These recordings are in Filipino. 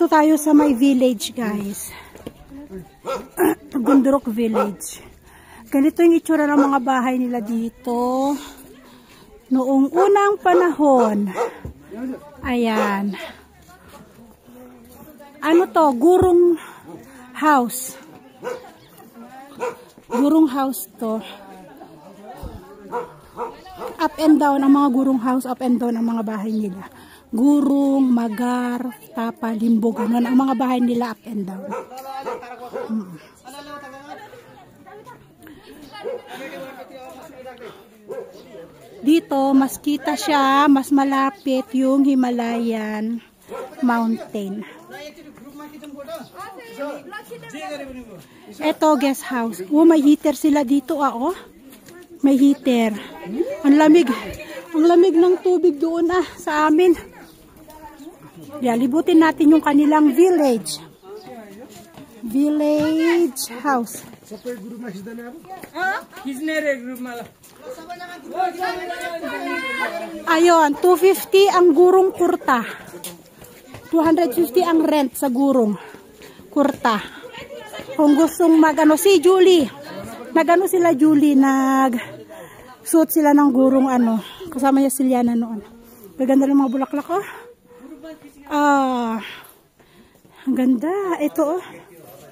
Dito tayo sa may village, guys. Gundurok Village. Ganito yung itsura ng mga bahay nila dito. Noong unang panahon. Ayan. Ano to? Gurong house. Gurong house to. Up and down ang mga gurong house. Up and down ang mga bahay nila. Gurong, Magar, Tapa, Limbo, ganun. Ang mga bahay nila up and down. Dito, mas kita siya, mas malapit yung Himalayan Mountain. Ito, guest house. Oh, may heater sila dito, oh. May heater. Ang lamig. Ang lamig ng tubig doon, sa amin. Yeah, libutin natin yung kanilang village. Village house. Ayun, 250 ang gurong kurta. 250 ang rent sa gurong kurta. Kung gustong magano si Julie. Nagano sila Julie, suot sila ng gurong kasama niya Siliana noon. Maganda ng mga bulaklak, ang ganda. Ito,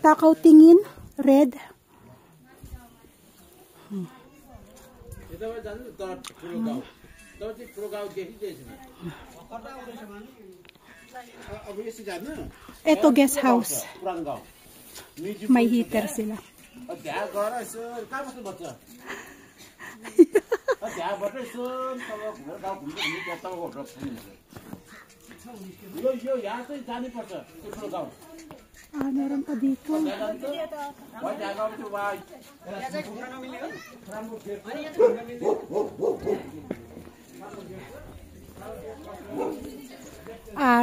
takaw tingin, red. Ito, guest house. May heater sila. Meron pa dito.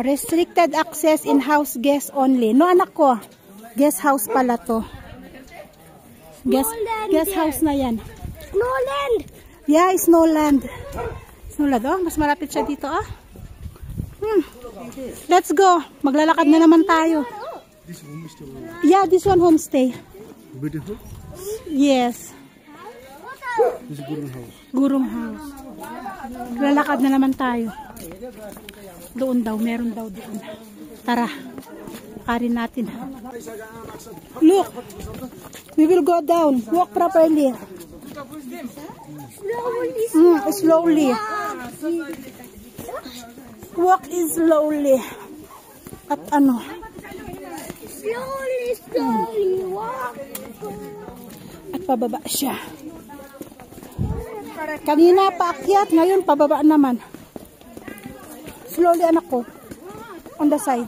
Restricted access in-house guest only. No, anak ko. Guest house pala to. Guest house na yan. Snowland! Yeah, Snowland. Snowland, mas malapit siya dito, Let's go. Maglalakad na naman tayo. Yeah, this one homestay. Beautiful? Yes. This is Gurung house. Gurung house. Maglalakad na naman tayo. Doon daw, meron daw doon. Tara. Karin natin. Look. We will go down. Walk properly. Slowly. Walk is slowly. At Slowly walk. At pababa siya. Kanina paakyat, ngayon pababa naman. Slowly, anak ko. On the side.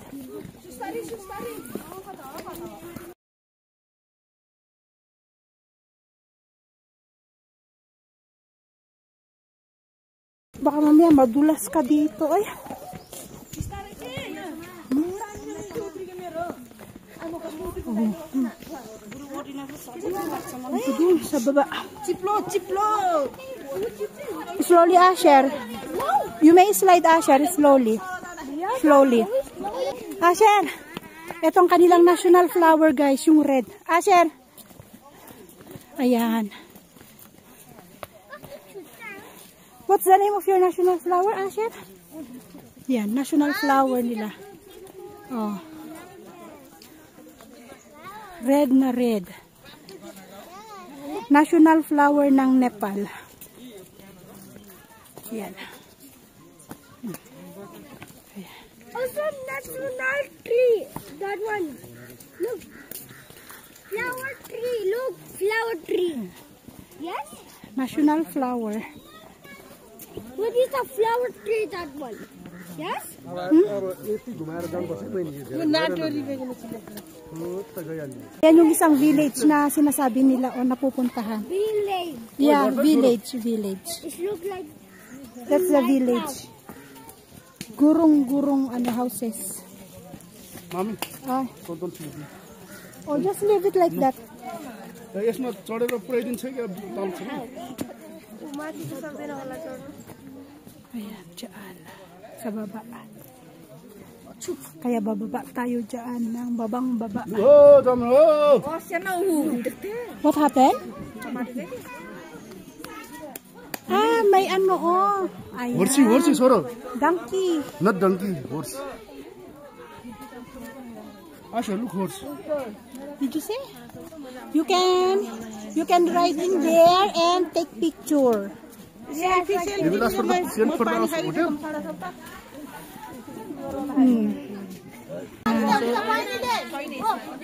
Baka mamaya madulas ka dito. Ay. Doon sa baba. Chiplo. Slowly, Asher. You may slide, Asher. Slowly. Asher. Itong kanilang national flower, guys. Yung red. Asher. Ayan. What's the name of your national flower, Asher? Yan, national flower nila. Oh. Red na red. National flower ng Nepal. Yan. Also national tree. That one. Look. Flower tree. Look. Flower tree. Yes? National flower. What is the flower tree, that one? Yes? Yan yung isang village na sinasabi nila o napupuntahan. Village. Yeah, village. It looks like... That's the village. Gurong houses. Mommy, Oh, just leave it like that. यसमा चढेर पुऱ्याइदिन्छ कि अब ताल्छ माथि त सक्दैन होला चढ्नु Ayan, dyan. Sa baba. Kaya bababa tayo dyan ng babang baba. Oh, dami. Oh. What happened? Ah, may ano oh. Ayan. Horse, sorrow. Donkey. Not donkey, horse. Asha, look horse. Did you see? You can ride in there and take picture. They will ask for the same for the hotel.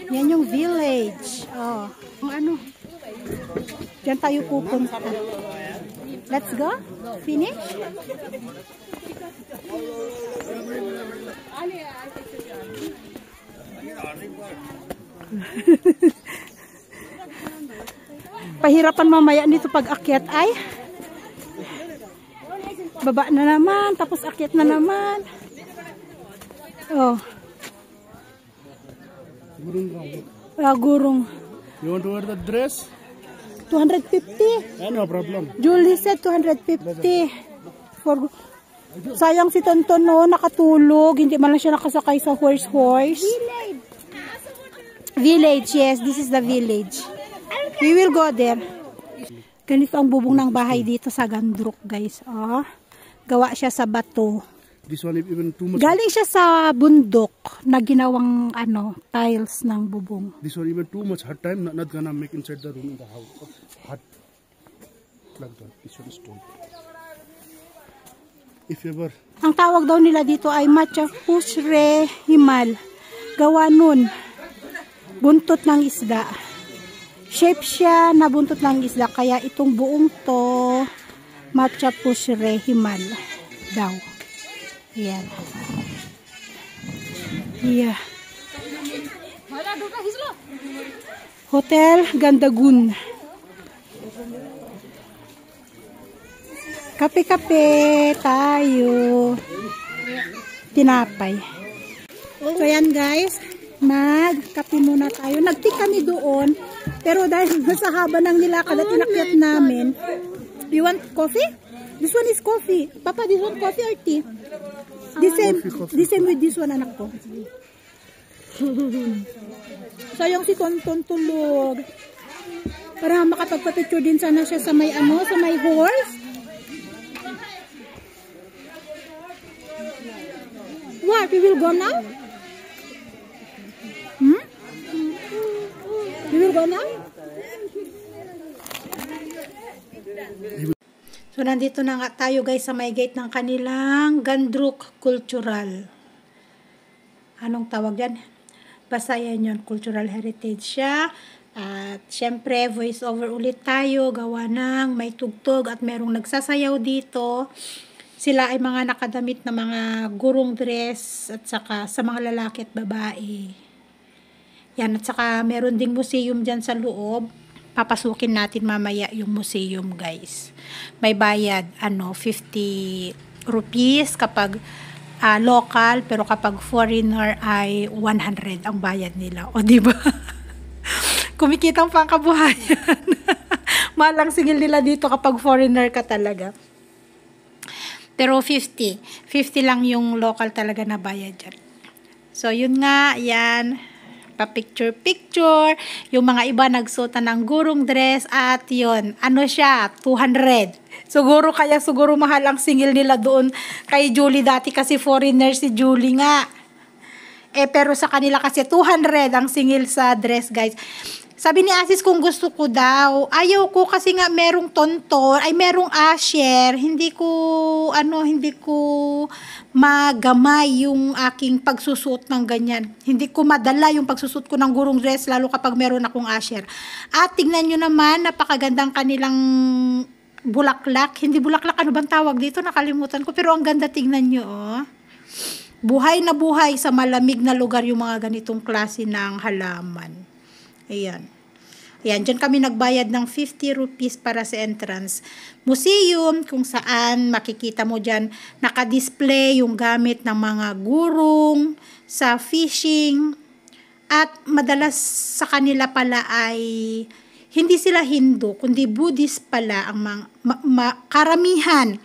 Yan yung village. Oh, kung ano. Diyan tayo pupunta. Let's go. Finish? Pahirapan mamaya nito pag akyat ay baba na naman, tapos akyat na naman. Oh. Gurong. You want to wear the dress? 250. No problem. Julie said 250. Sayang si Tonton no, nakatulog. Hindi man lang siya nakasakay sa horse. Village, yes. This is the village. We will go there. Ganito ang bubong ng bahay dito sa Gandruk, guys. Oh. Gawa siya sa bato. This one even too much. Galing siya sa bundok na ginawang tiles ng bubong. This one even too much hard time. Not gonna make inside the room in the house. Hard. Like that. This one is stone. If ever. Ang tawag daw nila dito ay Macha Pusre Himal. Gawa nun. Buntot ng isda. Shape siya na buntot ng isda. Kaya itong buong to Macha Pusre Himal daw. Yan. Yeah. Hotel Gandagun. Kape-kape tayo. Tinapay. So yan guys, magkape muna tayo. Nag-tea kami doon, pero dahil sa haba ng nilakad at inakyat namin, you want coffee? This one is coffee. Papa, this one coffee or tea? The same with this one, anak ko. Sayang si Tonton tulog. Para makapagpa-picture din sana siya sa may sa may horse. What? We will go now? We will go now? So, nandito na nga tayo guys sa may gate ng kanilang Gandruk Cultural. Anong tawag yan? Basta yan yun, cultural heritage siya. At syempre, voice over ulit tayo. Gawa ng may tugtog at merong nagsasayaw dito. Sila ay mga nakadamit na mga gurong dress at saka sa mga lalaki at babae. Yan, at saka meron ding museum dyan sa loob. Papasukin natin mamaya yung museum guys. May bayad 50 rupees kapag local, pero kapag foreigner ay 100 ang bayad nila. O di ba? Kumikitang pangkabuhayan. Malang singil nila dito kapag foreigner ka talaga. Pero 50 lang yung local talaga na bayad dyan. So yun nga, yan. Picture. Yung mga iba nagsuotan ng gurong dress at yun, siya, 200. Siguro mahal ang singil nila doon kay Julie dati kasi foreigner si Julie nga. Pero sa kanila kasi 200 ang singil sa dress guys. Sabi ni Asis kung gusto ko daw, ayaw ko kasi nga merong tonton, ay merong asher, hindi ko magamay yung aking pagsusuot ng ganyan. Hindi ko madala yung pagsusuot ko ng gurong dress, lalo kapag meron akong asher. At tingnan nyo naman, napakagandang kanilang bulaklak. Hindi bulaklak, ano bang tawag dito? Nakalimutan ko, pero ang ganda tingnan nyo, oh. Buhay na buhay sa malamig na lugar yung mga ganitong klase ng halaman. Ayan. Ayan, dyan kami nagbayad ng 50 rupees para sa entrance. Museum, kung saan makikita mo dyan, nakadisplay yung gamit ng mga gurong sa fishing. At madalas sa kanila pala ay hindi sila Hindu, kundi Buddhist pala. Ang karamihan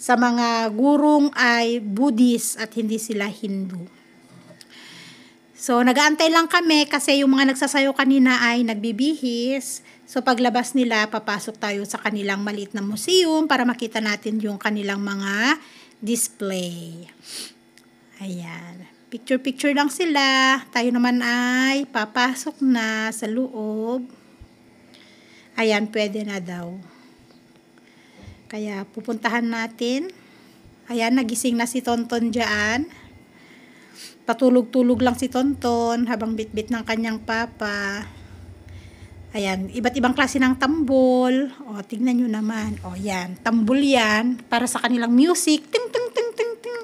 sa mga gurong ay Buddhist at hindi sila Hindu. So, nag-aantay lang kami kasi yung mga nagsasayo kanina ay nagbibihis. So, paglabas nila, papasok tayo sa kanilang maliit na museum para makita natin yung kanilang mga display. Ayan. Picture-picture lang sila. Tayo naman ay papasok na sa loob. Ayan, pwede na daw. Kaya, pupuntahan natin. Ayan, nagising na si Tonton dyan. Patulog-tulog lang si Tonton habang bitbit ng kanyang papa. Ayan, iba't ibang klase ng tambol. O, tingnan nyo naman. O, yan. Tambol yan para sa kanilang music. Ting, ting, ting, ting, ting.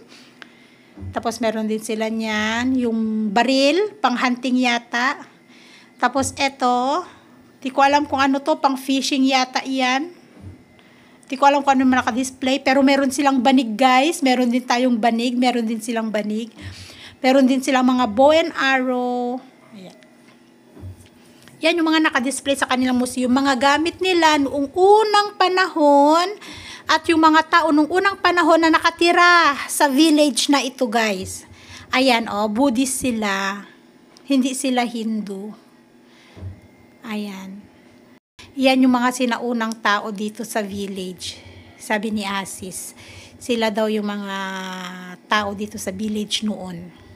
Tapos, meron din sila niyan. Yung baril, pang hunting yata. Tapos, eto. Di ko alam kung ano to. Pang fishing yata yan. Di ko alam kung ano man naka-display. Pero meron silang banig, guys. Meron din tayong banig. Meron din silang banig. Meron din silang mga bow and arrow. Ayan. Yan yung mga nakadisplay sa kanilang museum. Mga gamit nila noong unang panahon at yung mga tao noong unang panahon na nakatira sa village na ito, guys. Ayan, oh, Buddhist sila. Hindi sila Hindu. Ayan. Yan yung mga sinaunang tao dito sa village. Sabi ni Asis. Sila daw yung mga tao dito sa village noon.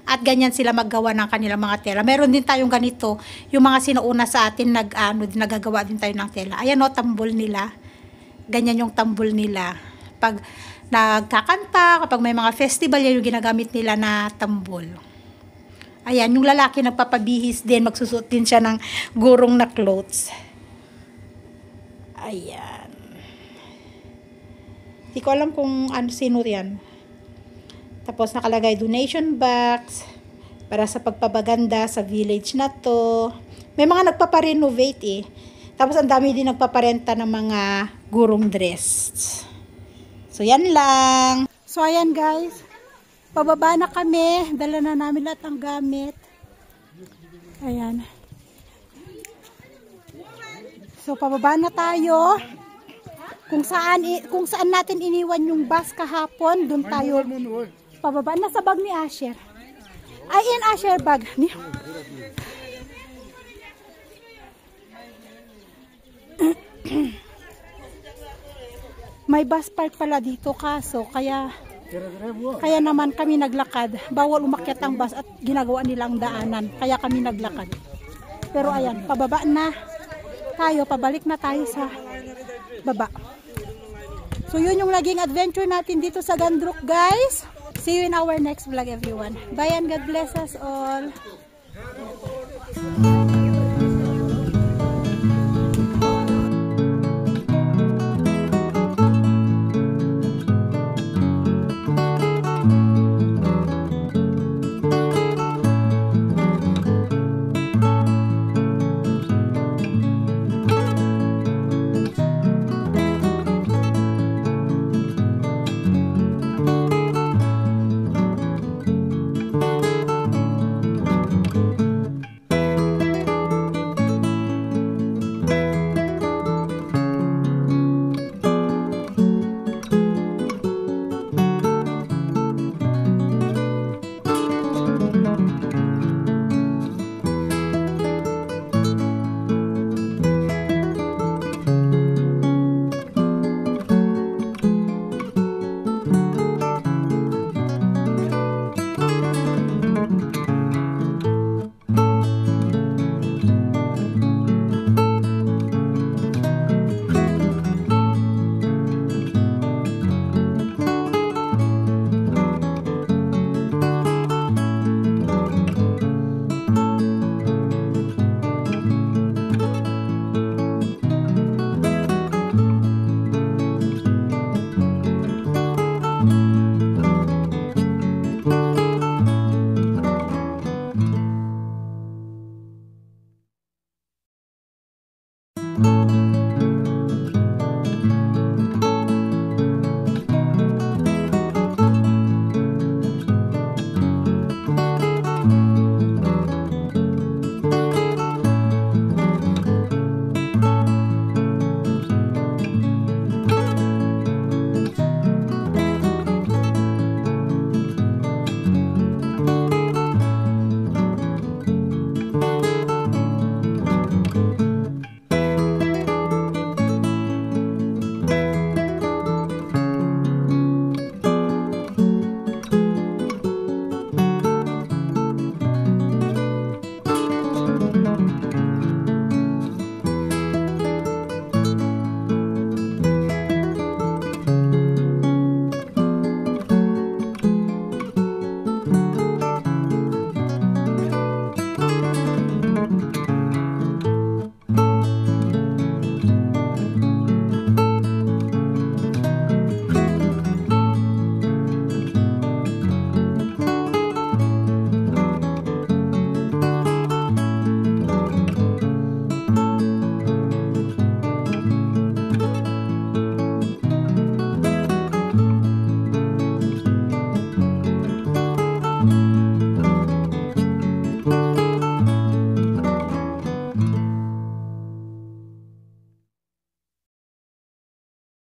At ganyan sila maggawa ng kanilang mga tela. Meron din tayong ganito, yung mga sinauna sa atin nagagawa din tayo ng tela. Ayan o, tambol nila. Ganyan yung tambol nila. Pag nagkakanta, kapag may mga festival, yan yung ginagamit nila na tambol. Ayan, yung lalaki nagpapabihis din, magsusuot din siya ng gurong na clothes. Ayan. Hindi ko alam kung ano, sino yan. Tapos nakalagay donation box para sa pagpapaganda sa village na to. May mga nagpaparenovate eh. Tapos ang dami din nagpaparenta ng mga gurong dress. So yan lang. So ayan guys. Pababa na kami. Dala na namin lahat ng gamit. Ayan. So pababa na tayo. Kung saan natin iniwan yung bus kahapon, doon tayo pababa. Nasa bag ni Asher. Ay, in Asher bag. May bus park pala dito kaso kaya naman kami naglakad. Bawal umakyat ang bus at ginagawa nilang daanan. Kaya kami naglakad. Pero ayan, pababa na tayo. Pabalik na tayo sa baba. So yun yung naging adventure natin dito sa Gandruk, guys. See you in our next vlog, everyone. Bye and God bless us all.